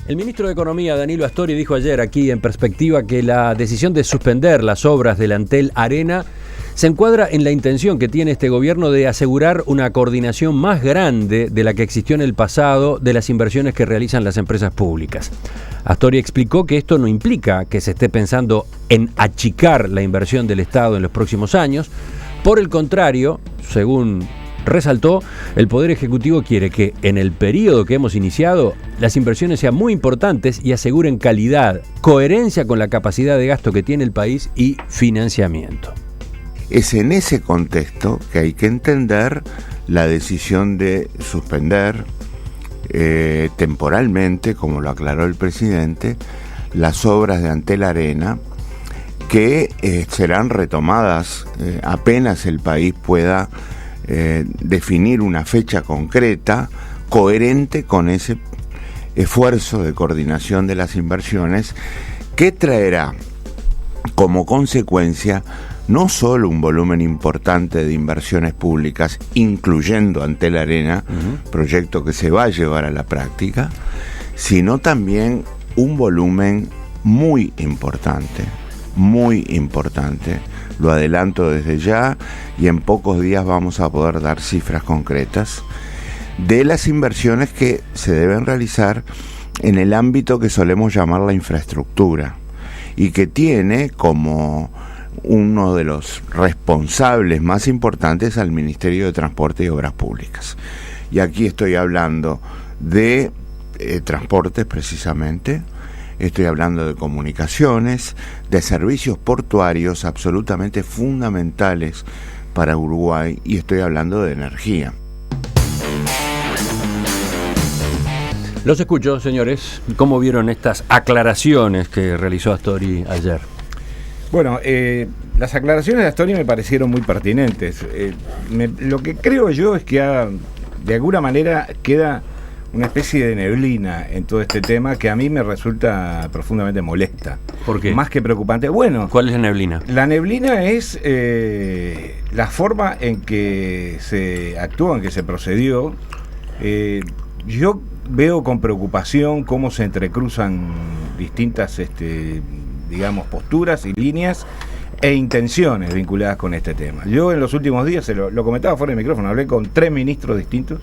El ministro de Economía, Danilo Astori, dijo ayer aquí en Perspectiva que la decisión de suspender las obras del Antel Arena se encuadra en la intención que tiene este gobierno de asegurar una coordinación más grande de la que existió en el pasado de las inversiones que realizan las empresas públicas. Astori explicó que esto no implica que se esté pensando en achicar la inversión del Estado en los próximos años. Por el contrario, según resaltó, el Poder Ejecutivo quiere que en el periodo que hemos iniciado las inversiones sean muy importantes y aseguren calidad, coherencia con la capacidad de gasto que tiene el país y financiamiento. Es en ese contexto que hay que entender la decisión de suspender temporalmente, como lo aclaró el presidente, las obras de Antel Arena, que serán retomadas apenas el país pueda definir una fecha concreta, coherente con ese esfuerzo de coordinación de las inversiones, que traerá como consecuencia no solo un volumen importante de inversiones públicas, incluyendo Antel Arena, proyecto que se va a llevar a la práctica, sino también un volumen muy importante, lo adelanto desde ya, y en pocos días vamos a poder dar cifras concretas de las inversiones que se deben realizar en el ámbito que solemos llamar la infraestructura, y que tiene como uno de los responsables más importantes al Ministerio de Transporte y Obras Públicas. Y aquí estoy hablando de transportes precisamente, estoy hablando de comunicaciones, de servicios portuarios absolutamente fundamentales para Uruguay, y estoy hablando de energía. Los escucho, señores. ¿Cómo vieron estas aclaraciones que realizó Astori ayer? Bueno, las aclaraciones de Astori me parecieron muy pertinentes. Lo que creo yo es que de alguna manera queda una especie de neblina en todo este tema que a mí me resulta profundamente molesta. ¿Por qué? Más que preocupante. Bueno, ¿cuál es la neblina? La neblina es la forma en que se actuó, en que se procedió. Yo veo con preocupación cómo se entrecruzan distintas posturas y líneas e intenciones vinculadas con este tema. Yo en los últimos días, lo comentaba fuera del micrófono, hablé con 3 ministros distintos,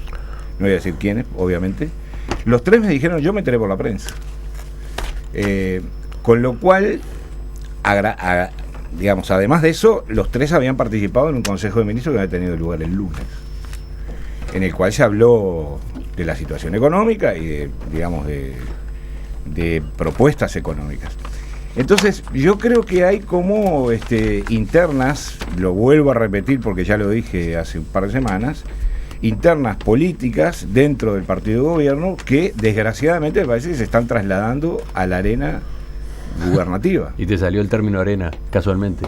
no voy a decir quiénes, obviamente. Los 3 me dijeron, yo me enteré por la prensa. Con lo cual, además de eso, los 3 habían participado en un consejo de ministros que había tenido lugar el lunes, en el cual se habló de la situación económica y de propuestas económicas. Entonces, yo creo que hay como internas, lo vuelvo a repetir porque ya lo dije hace un par de semanas, internas políticas dentro del partido de gobierno que desgraciadamente me parece que se están trasladando a la arena gubernativa. Y te salió el término arena, casualmente.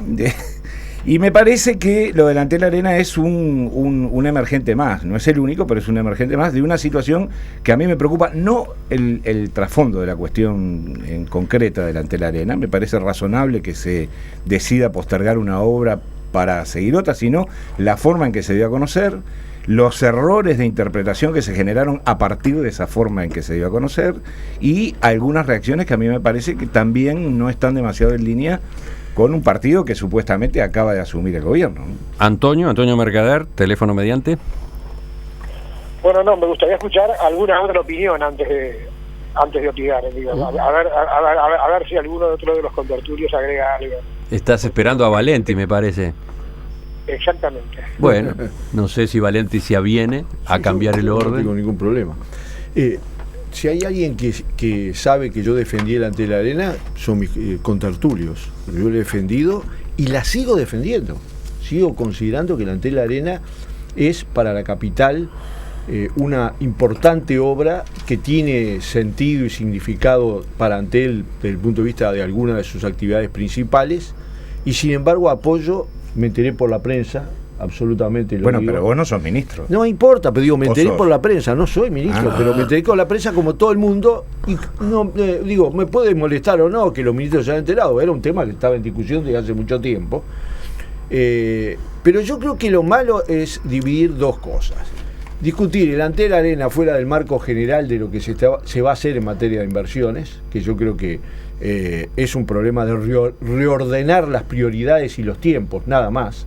Y me parece que lo del Antel Arena es un emergente más, no es el único, pero es un emergente más de una situación que a mí me preocupa, no el trasfondo de la cuestión en concreta del Antel Arena. Me parece razonable que se decida postergar una obra para seguir otra, sino la forma en que se dio a conocer, los errores de interpretación que se generaron a partir de esa forma en que se dio a conocer, y algunas reacciones que a mí me parece que también no están demasiado en línea con un partido que supuestamente acaba de asumir el gobierno. Antonio Mercader, teléfono mediante. Bueno, me gustaría escuchar alguna otra opinión antes de opinar, digamos. A ver si alguno de otro de los contertulios agrega algo. Estás esperando a Valenti, me parece. Exactamente. Bueno, no sé si Valenti se aviene a cambiar el orden. No tengo ningún problema. Si hay alguien que sabe que yo defendí el Antel Arena, son mis contertulios. Yo lo he defendido y la sigo defendiendo. Sigo considerando que el Antel Arena es para la capital una importante obra que tiene sentido y significado para Antel desde el punto de vista de algunas de sus actividades principales, y sin embargo apoyo, me enteré por la prensa, absolutamente. Bueno, pero vos no sos ministro. No importa, pero me enteré por la prensa, no soy ministro, pero me enteré con la prensa como todo el mundo, y no me puede molestar o no que los ministros se hayan enterado, era un tema que estaba en discusión desde hace mucho tiempo. Pero yo creo que lo malo es dividir dos cosas. discutir el Antel Arena fuera del marco general de lo que se va a hacer en materia de inversiones, que yo creo que es un problema de reordenar las prioridades y los tiempos, nada más,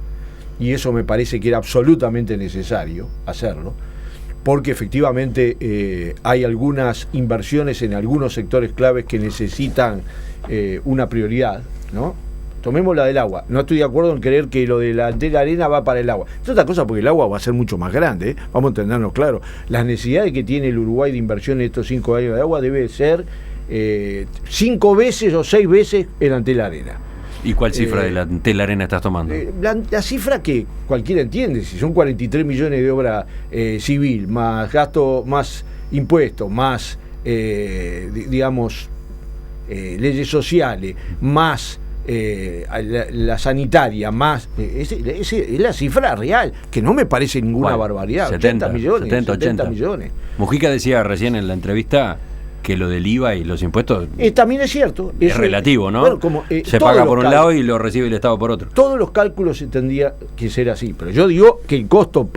y eso me parece que era absolutamente necesario hacerlo, porque efectivamente hay algunas inversiones en algunos sectores claves que necesitan una prioridad, ¿no? Tomemos la del agua. No estoy de acuerdo en creer que lo de la arena va para el agua. Es otra cosa, porque el agua va a ser mucho más grande, ¿eh? Vamos a entendernos claro. Las necesidades que tiene el Uruguay de inversión en estos 5 años de agua debe ser 5 veces o 6 veces el Antel Arena. ¿Y cuál cifra de la Antel Arena estás tomando? La cifra que cualquiera entiende, si son 43 millones de obra civil, más gasto, más impuestos, más, digamos, leyes sociales, más la sanitaria, más es la cifra real, que no me parece ninguna barbaridad. 70 millones, 80 millones. Mujica decía recién en la entrevista que lo del IVA y los impuestos también es cierto. Es relativo, ¿no? Bueno, como, se paga por un lado y lo recibe el Estado por otro. Todos los cálculos se tendría que ser así, pero yo digo que el costo,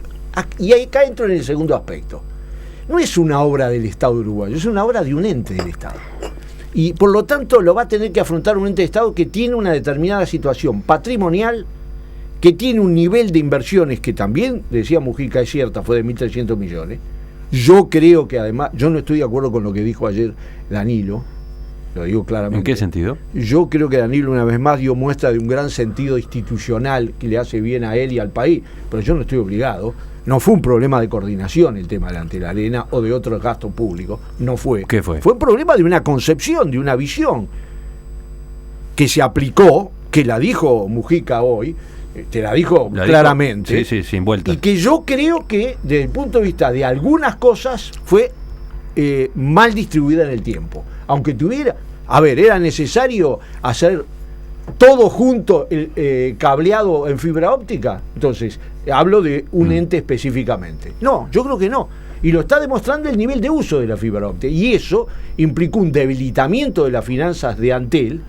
y acá entro en el segundo aspecto, no es una obra del Estado uruguayo, es una obra de un ente del Estado. Y por lo tanto lo va a tener que afrontar un ente de Estado que tiene una determinada situación patrimonial, que tiene un nivel de inversiones que también, decía Mujica, es cierta, fue de 1.300 millones. Yo creo que además, yo no estoy de acuerdo con lo que dijo ayer Danilo, lo digo claramente. ¿En qué sentido? Yo creo que Danilo una vez más dio muestra de un gran sentido institucional que le hace bien a él y al país, pero yo no estoy obligado. No fue un problema de coordinación el tema de la Antel Arena o de otros gastos públicos, no fue. ¿Qué fue? Fue un problema de una concepción, de una visión que se aplicó, que la dijo Mujica hoy, te la dijo claramente. Sí, sin vuelta. Y que yo creo que desde el punto de vista de algunas cosas fue mal distribuida en el tiempo. Aunque tuviera, era necesario hacer todo junto, cableado en fibra óptica. Entonces, hablo de un ente específicamente. No, yo creo que no. Y lo está demostrando el nivel de uso de la fibra óptica. Y eso implicó un debilitamiento de las finanzas de Antel,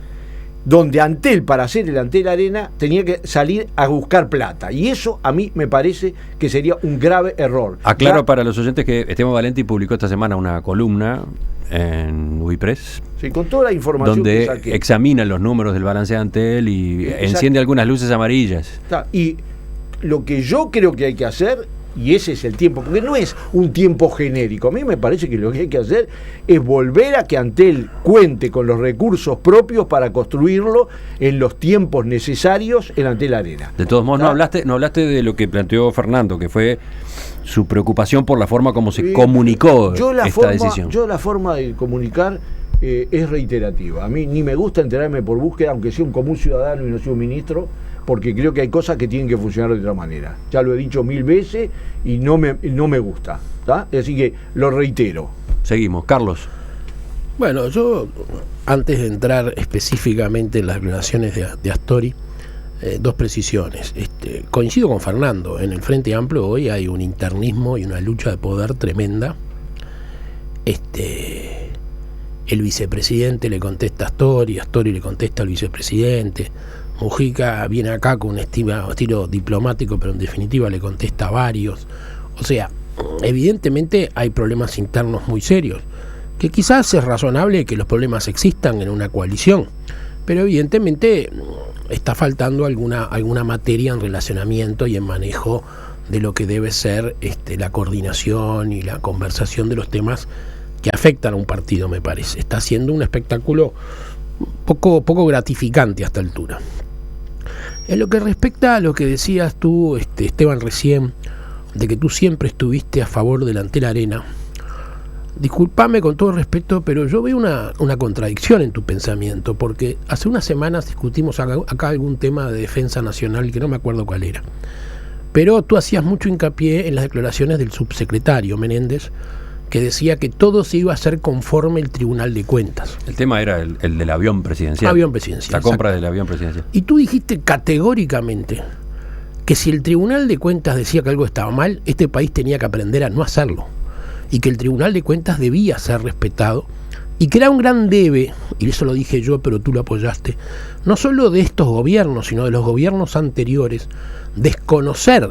donde Antel, para hacer el Antel Arena, tenía que salir a buscar plata. Y eso a mí me parece que sería un grave error. Aclaro para los oyentes que Esteban Valenti publicó esta semana una columna en Uipress, sí, con toda la información donde que saqué, examina los números del balance de Antel y enciende algunas luces amarillas. Y lo que yo creo que hay que hacer, y ese es el tiempo, porque no es un tiempo genérico, a mí me parece que lo que hay que hacer es volver a que Antel cuente con los recursos propios para construirlo en los tiempos necesarios en Antel Arena. De todos modos, no hablaste de lo que planteó Fernando, que fue su preocupación por la forma como se comunicó esta decisión. La forma de comunicar es reiterativa. A mí ni me gusta enterarme por búsqueda, aunque sea un común ciudadano y no sea un ministro, porque creo que hay cosas que tienen que funcionar de otra manera. Ya lo he dicho 1000 veces y no me gusta, ¿tá? Así que lo reitero. Seguimos. Carlos. Bueno, yo, antes de entrar específicamente en las declaraciones de Astori, dos precisiones. Coincido con Fernando, en el Frente Amplio hoy hay un internismo y una lucha de poder tremenda. El vicepresidente le contesta a Astori le contesta al vicepresidente. Mujica viene acá con un estilo diplomático, pero en definitiva le contesta a varios. O sea, evidentemente hay problemas internos muy serios, que quizás es razonable que los problemas existan en una coalición, pero evidentemente está faltando alguna materia en relacionamiento y en manejo de lo que debe ser la coordinación y la conversación de los temas que afectan a un partido, me parece. Está siendo un espectáculo poco gratificante a esta altura. En lo que respecta a lo que decías tú, Esteban, recién, de que tú siempre estuviste a favor del Antel Arena, discúlpame con todo respeto, pero yo veo una contradicción en tu pensamiento, porque hace unas semanas discutimos acá algún tema de defensa nacional, que no me acuerdo cuál era, pero tú hacías mucho hincapié en las declaraciones del subsecretario Menéndez, que decía que todo se iba a hacer conforme el Tribunal de Cuentas. El tema era el del avión presidencial. La compra del avión presidencial. Y tú dijiste categóricamente que si el Tribunal de Cuentas decía que algo estaba mal, este país tenía que aprender a no hacerlo. Y que el Tribunal de Cuentas debía ser respetado. Y que era un gran debe, y eso lo dije yo, pero tú lo apoyaste, no solo de estos gobiernos, sino de los gobiernos anteriores, desconocer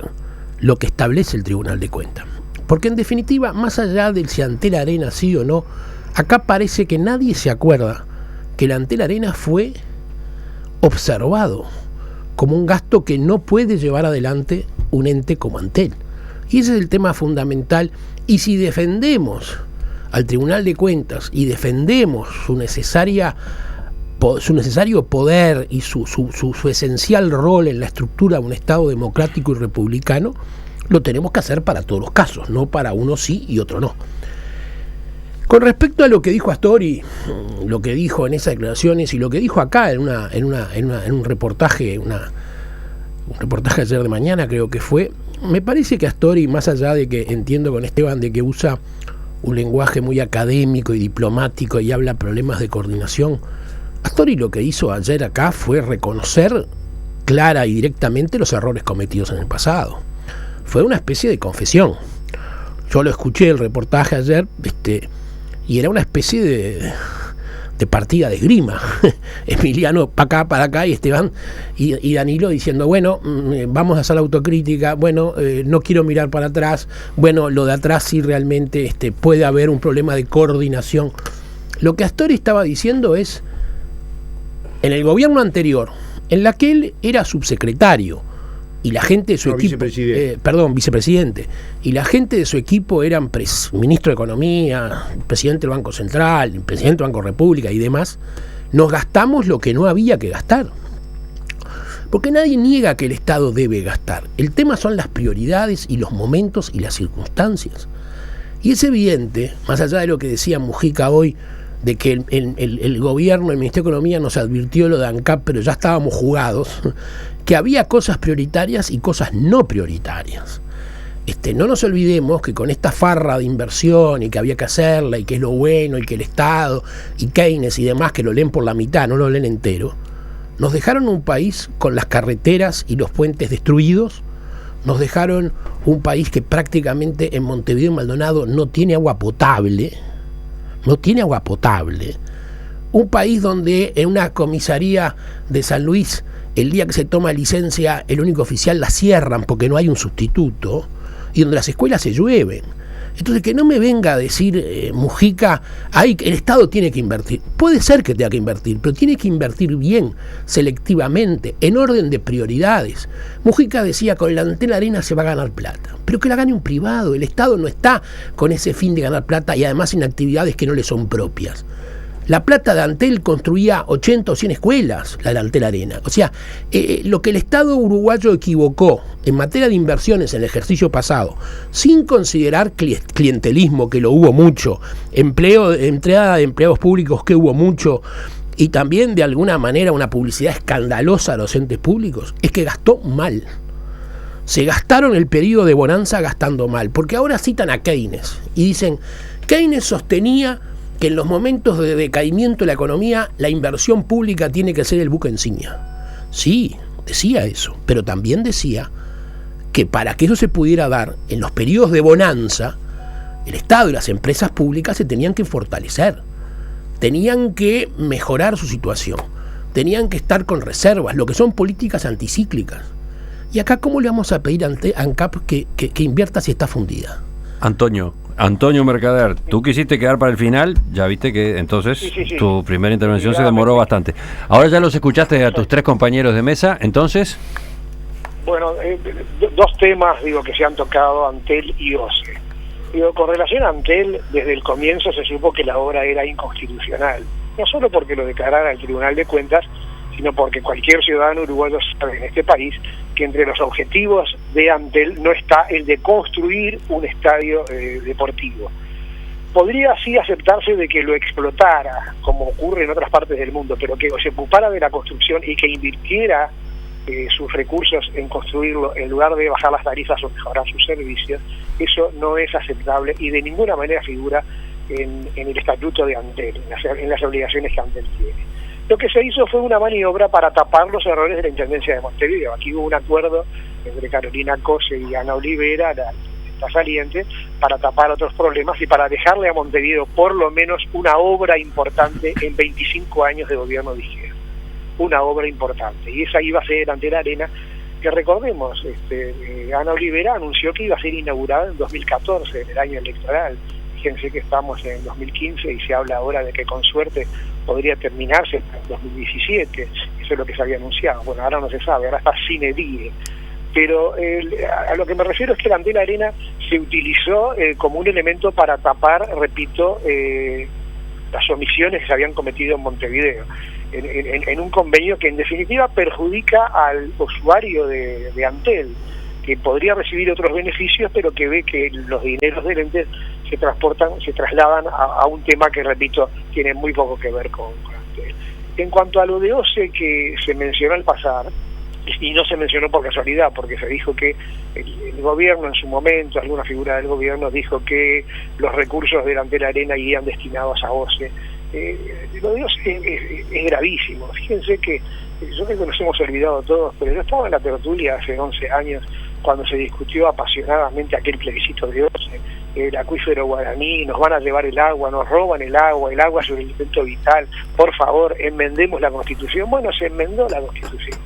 lo que establece el Tribunal de Cuentas. Porque en definitiva, más allá del si Antel Arena sí o no, acá parece que nadie se acuerda que el Antel Arena fue observado como un gasto que no puede llevar adelante un ente como Antel. Y ese es el tema fundamental. Y si defendemos al Tribunal de Cuentas y defendemos su necesario poder y su esencial rol en la estructura de un Estado democrático y republicano, lo tenemos que hacer para todos los casos, no para uno sí y otro no. Con respecto a lo que dijo Astori, lo que dijo en esas declaraciones y lo que dijo acá en un reportaje, un reportaje ayer de mañana creo que fue, me parece que Astori, más allá de que entiendo con Esteban de que usa un lenguaje muy académico y diplomático y habla problemas de coordinación, Astori lo que hizo ayer acá fue reconocer clara y directamente los errores cometidos en el pasado. Fue una especie de confesión. Yo lo escuché el reportaje ayer, y era una especie de partida de esgrima. Emiliano para acá y Esteban y Danilo diciendo, bueno, vamos a hacer la autocrítica, bueno, no quiero mirar para atrás, bueno, lo de atrás sí realmente puede haber un problema de coordinación. Lo que Astori estaba diciendo es, en el gobierno anterior, en la que él era subsecretario, y la gente de su equipo, vicepresidente, y la gente de su equipo eran ministro de Economía, presidente del Banco Central, presidente del Banco República y demás, nos gastamos lo que no había que gastar. Porque nadie niega que el Estado debe gastar. El tema son las prioridades y los momentos y las circunstancias. Y es evidente, más allá de lo que decía Mujica hoy, de que el gobierno, el Ministerio de Economía nos advirtió lo de ANCAP, pero ya estábamos jugados, que había cosas prioritarias y cosas no prioritarias. No nos olvidemos que con esta farra de inversión y que había que hacerla y que es lo bueno y que el Estado y Keynes y demás que lo leen por la mitad, no lo leen entero, nos dejaron un país con las carreteras y los puentes destruidos, nos dejaron un país que prácticamente en Montevideo y Maldonado no tiene agua potable, un país donde en una comisaría de San Luis el día que se toma licencia, el único oficial la cierran porque no hay un sustituto, y donde las escuelas se llueven. Entonces, que no me venga a decir Mujica, el Estado tiene que invertir. Puede ser que tenga que invertir, pero tiene que invertir bien, selectivamente, en orden de prioridades. Mujica decía, con la Antel Arena se va a ganar plata, pero que la gane un privado. El Estado no está con ese fin de ganar plata y además en actividades que no le son propias. La plata de Antel construía 80 o 100 escuelas, la de Antel Arena. O sea, lo que el Estado uruguayo equivocó en materia de inversiones en el ejercicio pasado, sin considerar clientelismo, que lo hubo mucho, entrada de empleados públicos, que hubo mucho, y también de alguna manera una publicidad escandalosa a los entes públicos, es que gastó mal. Se gastaron el periodo de bonanza gastando mal, porque ahora citan a Keynes y dicen, Keynes sostenía que en los momentos de decaimiento de la economía, la inversión pública tiene que ser el buque insignia. Sí, decía eso, pero también decía que para que eso se pudiera dar en los periodos de bonanza, el Estado y las empresas públicas se tenían que fortalecer, tenían que mejorar su situación, tenían que estar con reservas, lo que son políticas anticíclicas. Y acá, ¿cómo le vamos a pedir a ANCAP que invierta si está fundida? Antonio Mercader, tú quisiste quedar para el final, ya viste que entonces sí. Tu primera intervención se demoró bastante. Ahora ya los escuchaste a tus tres compañeros de mesa, entonces... Bueno, dos temas que se han tocado, Antel y OCE. Con relación a Antel, desde el comienzo se supo que la obra era inconstitucional, no solo porque lo declarara el Tribunal de Cuentas, sino porque cualquier ciudadano uruguayo sabe en este país que entre los objetivos de Antel no está el de construir un estadio deportivo. Podría así aceptarse de que lo explotara, como ocurre en otras partes del mundo, pero que se ocupara de la construcción y que invirtiera sus recursos en construirlo en lugar de bajar las tarifas o mejorar sus servicios, eso no es aceptable y de ninguna manera figura en el estatuto de Antel, en las obligaciones que Antel tiene. Lo que se hizo fue una maniobra para tapar los errores de la Intendencia de Montevideo. Aquí hubo un acuerdo entre Carolina Cose y Ana Olivera, la saliente, para tapar otros problemas y para dejarle a Montevideo por lo menos una obra importante en 25 años de gobierno de izquierda. Una obra importante. Y esa iba a ser Antel Arena, porque recordemos, Ana Olivera anunció que iba a ser inaugurada en 2014, en el año electoral. Fíjense que estamos en 2015 y se habla ahora de que con suerte podría terminarse en 2017, eso es lo que se había anunciado. Bueno, ahora no se sabe, ahora está sine die. Pero a lo que me refiero es que la Antel Arena se utilizó como un elemento para tapar, repito, las omisiones que se habían cometido en Montevideo, en un convenio que en definitiva perjudica al usuario de Antel, que podría recibir otros beneficios, pero que ve que los dineros del ente se trasladan a un tema que, repito, tiene muy poco que ver con Antel. En cuanto a lo de OCE que se mencionó al pasar, y no se mencionó por casualidad, porque se dijo que el gobierno en su momento, alguna figura del gobierno dijo que los recursos de la Antel Arena irían destinados a OCE. Lo de OCE es gravísimo. Fíjense que yo creo que nos hemos olvidado todos, pero yo estaba en la tertulia hace 11 años cuando se discutió apasionadamente aquel plebiscito de OCE, el acuífero guaraní, nos van a llevar el agua, nos roban el agua es un elemento vital, por favor, enmendemos la Constitución. Bueno, se enmendó la Constitución.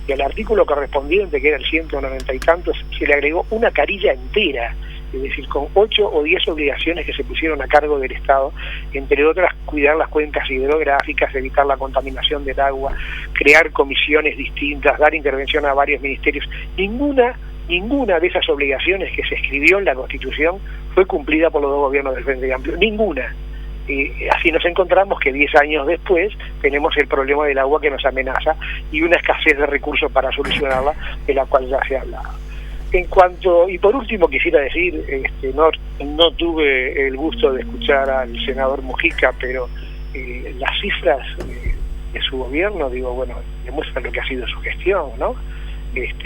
Y al artículo correspondiente, que era el 190 y tantos, se le agregó una carilla entera, es decir, con 8 o 10 obligaciones que se pusieron a cargo del Estado, entre otras, cuidar las cuencas hidrográficas, evitar la contaminación del agua, crear comisiones distintas, dar intervención a varios ministerios. Ninguna de esas obligaciones que se escribió en la Constitución fue cumplida por los dos gobiernos del Frente Amplio, ninguna. Así nos encontramos que 10 años después tenemos el problema del agua que nos amenaza y una escasez de recursos para solucionarla, de la cual ya se ha hablado. Y por último quisiera decir, no tuve el gusto de escuchar al senador Mujica, pero las cifras de su gobierno, demuestran lo que ha sido su gestión, ¿no?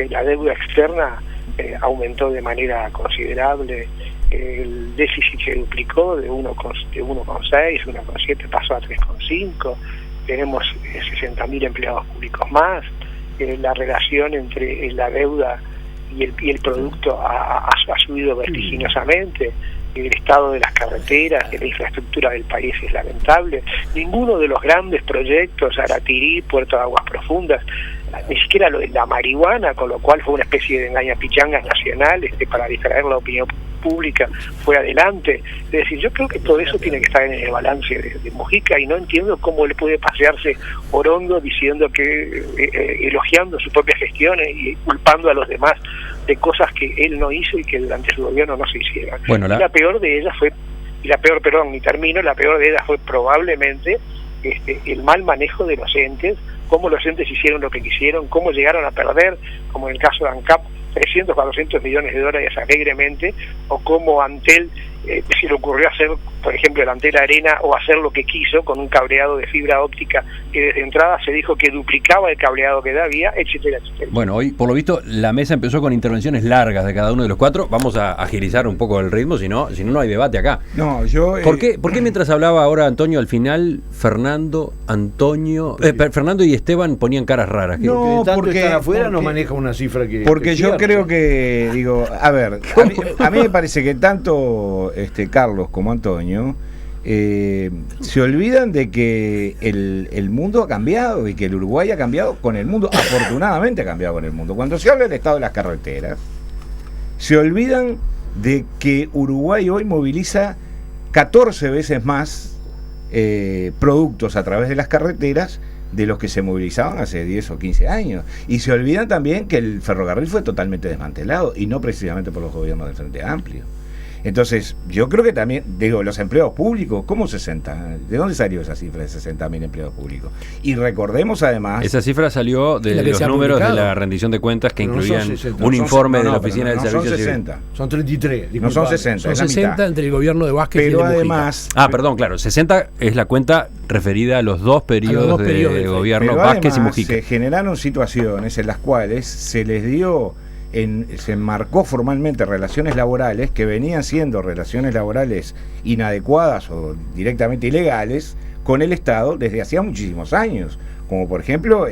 La deuda externa aumentó de manera considerable, el déficit se duplicó de 1,6, 1,7 pasó a 3,5, tenemos 60.000 empleados públicos más, la relación entre la deuda y el producto ha subido vertiginosamente, el estado de las carreteras, de la infraestructura del país es lamentable, ninguno de los grandes proyectos, Aratirí, Puerto de Aguas Profundas, ni siquiera lo de la marihuana, con lo cual fue una especie de engañapichangas nacional para distraer la opinión pública, fue adelante. Es decir, yo creo que todo eso tiene que estar en el balance de Mujica, y no entiendo cómo él puede pasearse orondo diciendo que elogiando su propia gestión y culpando a los demás de cosas que él no hizo y que durante su gobierno no se hicieron. Bueno, la peor de ellas fue, la peor de ellas fue probablemente el mal manejo de los entes, cómo los entes hicieron lo que quisieron, cómo llegaron a perder, como en el caso de ANCAP, 300, 400 millones de dólares alegremente, o cómo Antel se le ocurrió hacer, por ejemplo, el Antel Arena, o hacer lo que quiso con un cableado de fibra óptica que desde entrada se dijo que duplicaba el cableado que había, etcétera, etcétera. Bueno, hoy, por lo visto, la mesa empezó con intervenciones largas de cada uno de los cuatro. Vamos a agilizar un poco el ritmo, si no hay debate acá. No, yo... ¿Por qué mientras hablaba ahora Antonio, al final Fernando y Esteban ponían caras raras? No, porque están afuera no maneja una cifra que... Porque yo creo que, a ver, a mí me parece que tanto Carlos como Antonio se olvidan de que el mundo ha cambiado y que el Uruguay ha cambiado con el mundo, afortunadamente ha cambiado con el mundo. Cuando se habla del estado de las carreteras, se olvidan de que Uruguay hoy moviliza 14 veces más productos a través de las carreteras de los que se movilizaban hace 10 o 15 años. Y se olvidan también que el ferrocarril fue totalmente desmantelado, y no precisamente por los gobiernos del Frente Amplio. Entonces, yo creo que también, los empleados públicos, ¿cómo 60? ¿De dónde salió esa cifra de 60.000 empleados públicos? Y recordemos además... Esa cifra salió de los números de la rendición de cuentas que incluían un informe de la Oficina del Servicio Civil. Son 60. Son 33. No son 60, son 60 entre el gobierno de Vázquez y el de Mujica. Además... perdón, claro, 60 es la cuenta referida a los dos periodos de gobierno Vázquez y Mujica. Se generaron situaciones en las cuales se les dio... se enmarcó formalmente relaciones laborales que venían siendo relaciones laborales inadecuadas o directamente ilegales con el Estado desde hacía muchísimos años, como por ejemplo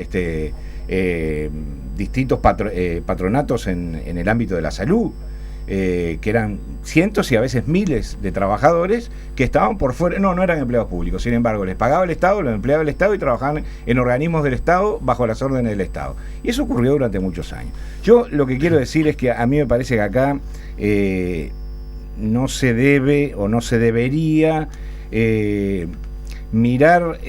distintos patronatos en el ámbito de la salud. que eran cientos y a veces miles de trabajadores que estaban por fuera, no eran empleados públicos, sin embargo les pagaba el Estado, los empleaba el Estado y trabajaban en organismos del Estado bajo las órdenes del Estado. Y eso ocurrió durante muchos años. Yo lo que quiero decir es que a mí me parece que acá no se debe o no se debería mirar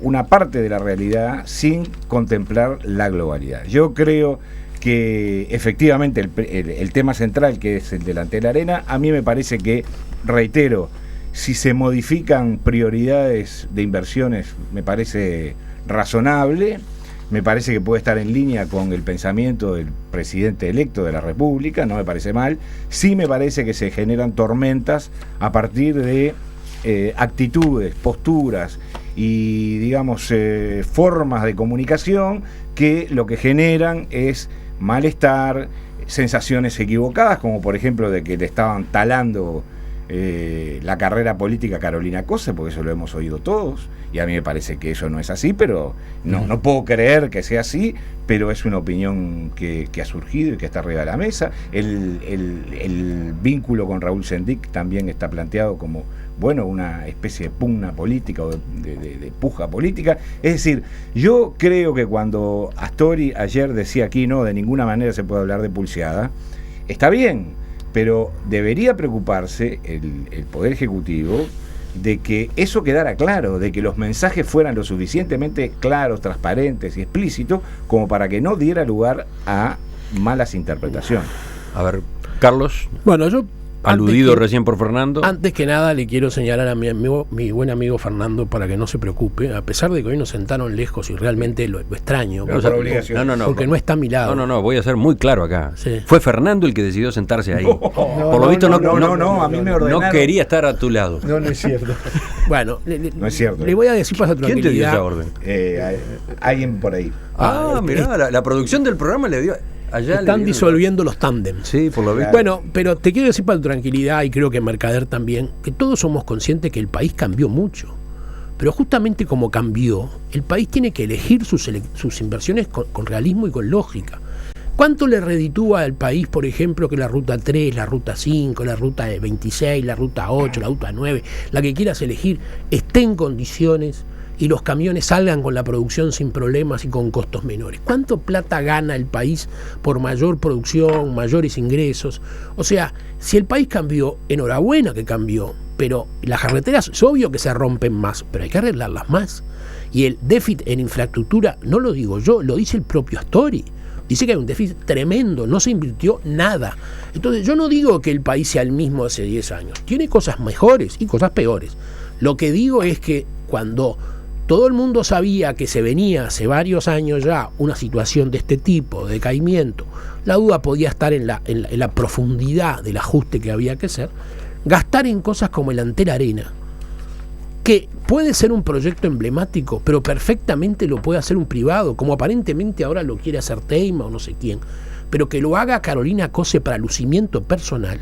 una parte de la realidad sin contemplar la globalidad. Yo creo que efectivamente el tema central, que es el del Antel Arena, a mí me parece que, reitero, si se modifican prioridades de inversiones, me parece razonable, me parece que puede estar en línea con el pensamiento del presidente electo de la República, no me parece mal. Sí me parece que se generan tormentas a partir de actitudes, posturas y, digamos, formas de comunicación que lo que generan es malestar, sensaciones equivocadas, como por ejemplo de que le estaban talando la carrera política a Carolina Cose, porque eso lo hemos oído todos, y a mí me parece que eso no es así, pero no puedo creer que sea así, pero es una opinión que ha surgido y que está arriba de la mesa. El vínculo con Raúl Sendic también está planteado como, bueno, una especie de pugna política o de puja política. Es decir, yo creo que cuando Astori ayer decía aquí, no, de ninguna manera se puede hablar de pulseada, está bien, pero debería preocuparse el Poder Ejecutivo de que eso quedara claro, de que los mensajes fueran lo suficientemente claros, transparentes y explícitos como para que no diera lugar a malas interpretaciones. A ver, Carlos. Bueno, yo Aludido recién por Fernando. Antes que nada le quiero señalar a mi buen amigo Fernando para que no se preocupe, a pesar de que hoy nos sentaron lejos y realmente lo extraño, pero por obligación. Porque no está a mi lado. No, voy a ser muy claro acá. Sí. Fue Fernando el que decidió sentarse ahí. Por lo visto a mí me ordenaron. No quería estar a tu lado. No es cierto. Bueno, no es cierto. Le voy a decir para tranquilidad. ¿Quién te dio esa orden? Alguien por ahí. Mirá, la producción del programa le dio... Están disolviendo los tándems. Sí, por lo visto. Bueno, pero te quiero decir para tu tranquilidad, y creo que Mercader también, que todos somos conscientes que el país cambió mucho. Pero justamente como cambió, el país tiene que elegir sus inversiones con realismo y con lógica. ¿Cuánto le reditúa al país, por ejemplo, que la ruta 3, la ruta 5, la ruta 26, la ruta 8, la ruta 9, la que quieras elegir, esté en condiciones y los camiones salgan con la producción sin problemas y con costos menores? ¿Cuánto plata gana el país por mayor producción, mayores ingresos? O sea, si el país cambió, enhorabuena que cambió, pero las carreteras es obvio que se rompen más, pero hay que arreglarlas más. Y el déficit en infraestructura, no lo digo yo, lo dice el propio Astori. Dice que hay un déficit tremendo, no se invirtió nada. Entonces yo no digo que el país sea el mismo hace 10 años, tiene cosas mejores y cosas peores. Lo que digo es que cuando todo el mundo sabía que se venía hace varios años ya una situación de este tipo, de decaimiento, la duda podía estar en la profundidad del ajuste que había que hacer, gastar en cosas como el Antel Arena, que puede ser un proyecto emblemático, pero perfectamente lo puede hacer un privado, como aparentemente ahora lo quiere hacer Teima o no sé quién, pero que lo haga Carolina Cose para lucimiento personal,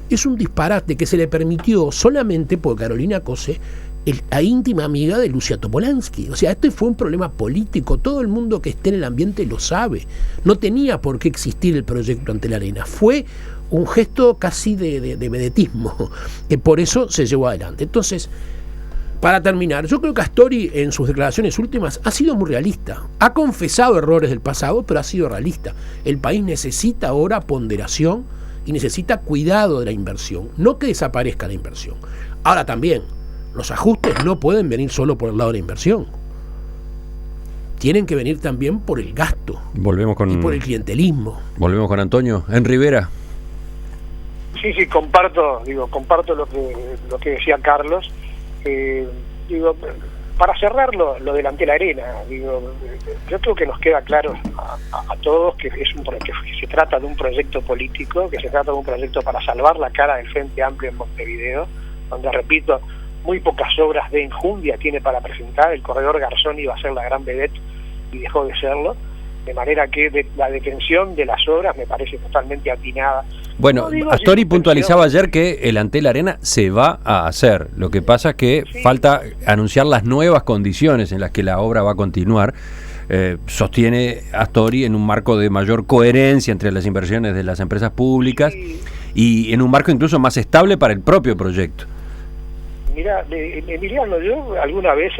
es un disparate que se le permitió solamente porque Carolina Cose la íntima amiga de Lucia Topolansky. O sea, este fue un problema político, todo el mundo que esté en el ambiente lo sabe. No tenía por qué existir el proyecto Antel Arena, fue un gesto casi de vedetismo, que por eso se llevó adelante. Entonces, para terminar, yo creo que Astori en sus declaraciones últimas ha sido muy realista, ha confesado errores del pasado, pero ha sido realista. El país necesita ahora ponderación y necesita cuidado de la inversión, no que desaparezca la inversión. Ahora también, los ajustes no pueden venir solo por el lado de la inversión. Tienen que venir también por el gasto. Y por el clientelismo. Volvemos con Antonio. En Rivera. Sí, comparto lo que decía Carlos. Para cerrar lo del Antel Arena, yo creo que nos queda claro a todos que que se trata de un proyecto político, que se trata de un proyecto para salvar la cara del Frente Amplio en Montevideo, donde, repito, muy pocas obras de enjundia tiene para presentar. El corredor Garzón iba a ser la gran vedette y dejó de serlo, de manera que la detención de las obras me parece totalmente atinada. Bueno, Astori puntualizaba ayer que el Antel Arena se va a hacer. Lo que pasa es que falta anunciar las nuevas condiciones en las que la obra va a continuar. sostiene Astori, en un marco de mayor coherencia entre las inversiones de las empresas públicas y en un marco incluso más estable para el propio proyecto. Mira, Emiliano, yo alguna vez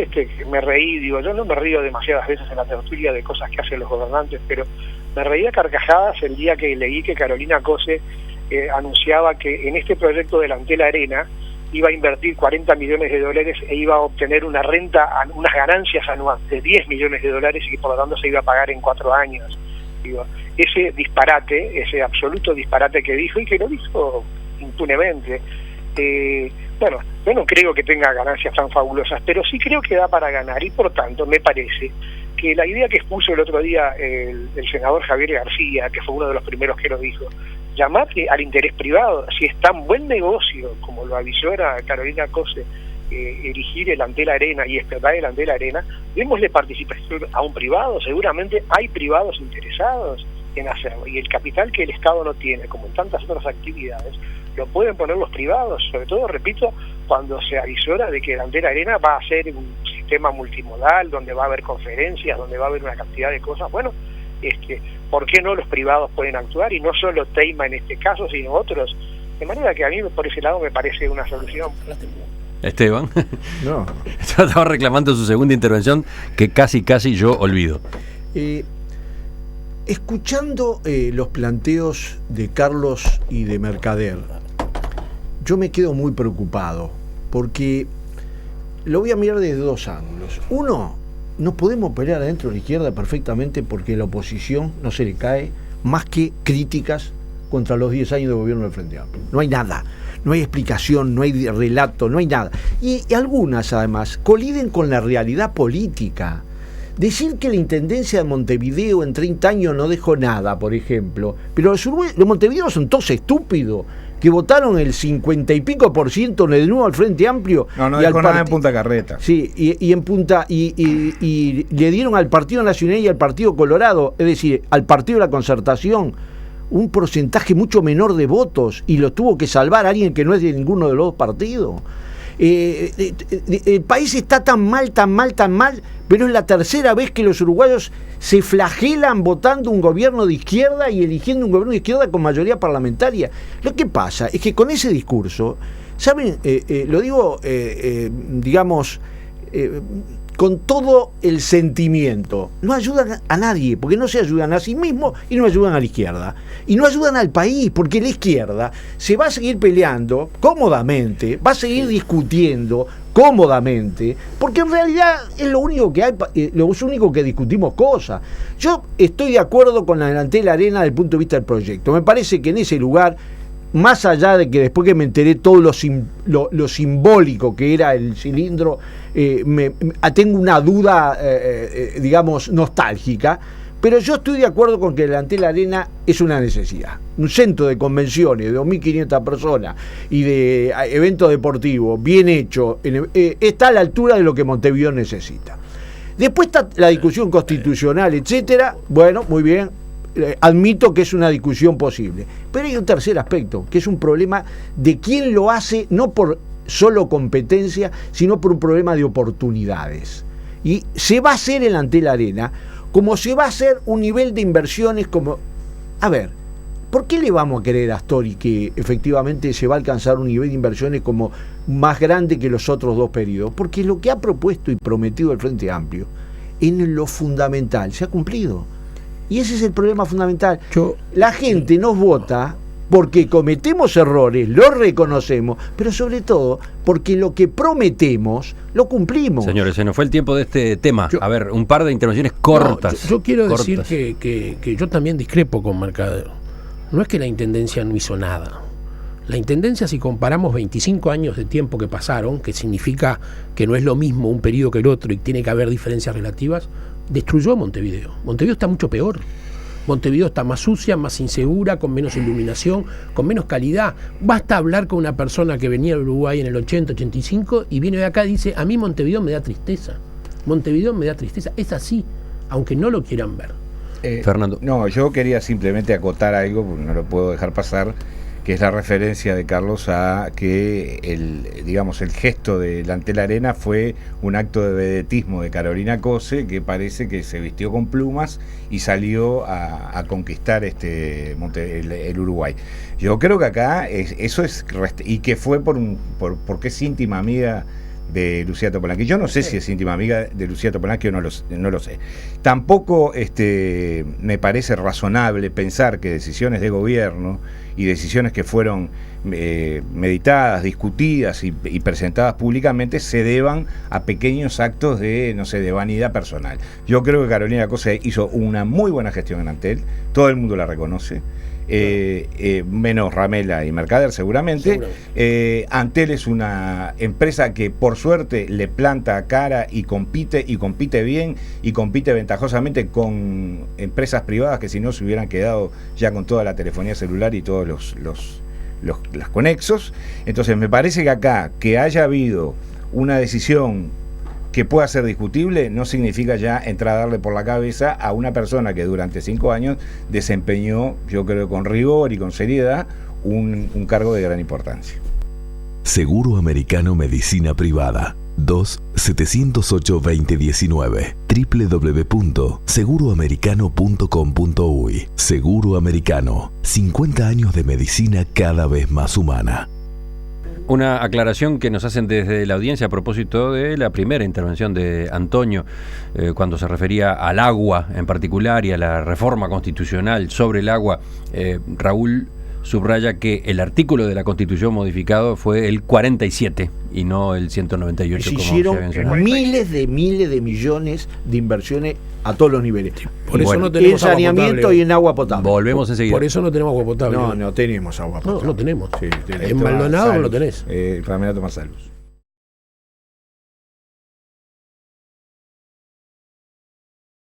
me reí, digo, yo no me río demasiadas veces en la tertulia de cosas que hacen los gobernantes, pero me reí a carcajadas el día que leí que Carolina Cose anunciaba que en este proyecto de la Antel Arena iba a invertir $40 millones e iba a obtener una renta, unas ganancias anuales de $10 millones y por lo tanto se iba a pagar en 4 años. Digo, ese disparate, ese absoluto disparate que dijo y que lo dijo impunemente. Bueno, yo no creo que tenga ganancias tan fabulosas, pero sí creo que da para ganar y por tanto me parece que la idea que expuso el otro día el senador Javier García, que fue uno de los primeros que lo dijo, llamarle al interés privado, si es tan buen negocio como lo avisora Carolina Cose, erigir el Antel Arena y explotar el Antel Arena, démosle participación a un privado, seguramente hay privados interesados en hacerlo, y el capital que el Estado no tiene, como en tantas otras actividades, lo pueden poner los privados, sobre todo, repito, cuando se avisora de que el Antel Arena va a ser un sistema multimodal, donde va a haber conferencias, donde va a haber una cantidad de cosas. Bueno, ¿por qué no los privados pueden actuar? Y no solo Teima en este caso, sino otros. De manera que a mí por ese lado me parece una solución. Esteban, No. estaba reclamando su segunda intervención que casi yo olvido. Escuchando los planteos de Carlos y de Mercader, yo me quedo muy preocupado, porque lo voy a mirar desde 2 ángulos. Uno, no podemos pelear adentro de la izquierda perfectamente porque la oposición no se le cae más que críticas contra los 10 años de gobierno del Frente Amplio. No hay nada, no hay explicación, no hay relato, no hay nada. Y algunas, además, coliden con la realidad política. Decir que la Intendencia de Montevideo en 30 años no dejó nada, por ejemplo, pero los de Montevideo son todos estúpidos, que votaron el 50 y pico % de nuevo al Frente Amplio. No dejó nada en Punta Carreta. Sí, y en Punta, y le dieron al Partido Nacional y al Partido Colorado, es decir, al Partido de la Concertación, un porcentaje mucho menor de votos, y lo tuvo que salvar alguien que no es de ninguno de los dos partidos. El país está tan mal, pero es la tercera vez que los uruguayos se flagelan votando un gobierno de izquierda y eligiendo un gobierno de izquierda con mayoría parlamentaria. Lo que pasa es que con ese discurso, ¿saben? Lo digo, digamos, con todo el sentimiento, no ayudan a nadie, porque no se ayudan a sí mismos y no ayudan a la izquierda. Y no ayudan al país, porque la izquierda se va a seguir peleando cómodamente, va a seguir discutiendo cómodamente, porque en realidad es lo único que hay, lo único que discutimos cosas. Yo estoy de acuerdo con la Antel Arena desde el punto de vista del proyecto. Me parece que en ese lugar, más allá de que después que me enteré todo lo simbólico que era el cilindro, tengo una duda, digamos, nostálgica, pero yo estoy de acuerdo con que el Antel Arena es una necesidad. Un centro de convenciones de 2.500 personas y de eventos deportivos bien hecho, está a la altura de lo que Montevideo necesita. Después está la discusión constitucional, etcétera. Bueno, muy bien. Admito que es una discusión posible, pero hay un tercer aspecto, que es un problema de quién lo hace, no por solo competencia, sino por un problema de oportunidades. Y se va a hacer el Antel Arena, como se va a hacer un nivel de inversiones como... A ver, ¿por qué le vamos a querer a Astori que efectivamente se va a alcanzar un nivel de inversiones como más grande que los otros 2 periodos? Porque lo que ha propuesto y prometido el Frente Amplio, en lo fundamental, se ha cumplido. Y ese es el problema fundamental. La gente nos vota porque cometemos errores, lo reconocemos, pero sobre todo porque lo que prometemos lo cumplimos. Señores, se nos fue el tiempo de este tema. A ver, un par de intervenciones cortas. Yo quiero decir que yo también discrepo con Mercader. No es que la Intendencia no hizo nada. La Intendencia, si comparamos 25 años de tiempo que pasaron, que significa que no es lo mismo un periodo que el otro y tiene que haber diferencias relativas, destruyó Montevideo. Montevideo está mucho peor. Montevideo está más sucia, más insegura, con menos iluminación, con menos calidad. Basta hablar con una persona que venía de Uruguay en el 80, 85 y viene de acá y dice, a mí Montevideo me da tristeza. Montevideo me da tristeza. Es así, aunque no lo quieran ver. Fernando. No, yo quería simplemente acotar algo, porque no lo puedo dejar pasar, que es la referencia de Carlos a que el gesto del Antel Arena fue un acto de vedetismo de Carolina Cose, que parece que se vistió con plumas y salió a conquistar el Uruguay. Yo creo que acá eso es, y que fue porque es íntima amiga de Lucía Topolansky. Yo no sé si es íntima amiga de Lucía Topolansky o no lo sé. Tampoco me parece razonable pensar que decisiones de gobierno y decisiones que fueron meditadas, discutidas y presentadas públicamente se deban a pequeños actos de vanidad personal. Yo creo que Carolina Cose hizo una muy buena gestión en Antel, todo el mundo la reconoce. Menos Ramela y Mercader seguramente. Antel es una empresa que por suerte le planta cara y compite bien y compite ventajosamente con empresas privadas que si no se hubieran quedado ya con toda la telefonía celular y todos los conexos. Entonces me parece que acá que haya habido una decisión que pueda ser discutible no significa ya entrar a darle por la cabeza a una persona que durante 5 años desempeñó, yo creo, con rigor y con seriedad un cargo de gran importancia. Seguro Americano Medicina Privada 2-708-2019 www.seguroamericano.com.uy. Seguro Americano, 50 años de medicina cada vez más humana. Una aclaración que nos hacen desde la audiencia a propósito de la primera intervención de Antonio, cuando se refería al agua en particular y a la reforma constitucional sobre el agua. Raúl subraya que el artículo de la Constitución modificado fue el 47 y no el 198. Se como hicieron se mencionaba. miles de millones de inversiones a todos los niveles. Por eso no tenemos en saneamiento y en agua potable. Volvemos enseguida. Por eso no tenemos agua potable. No tenemos agua potable. No tenemos. Sí, En Maldonado no lo tenés. Ramela Tomás Salus.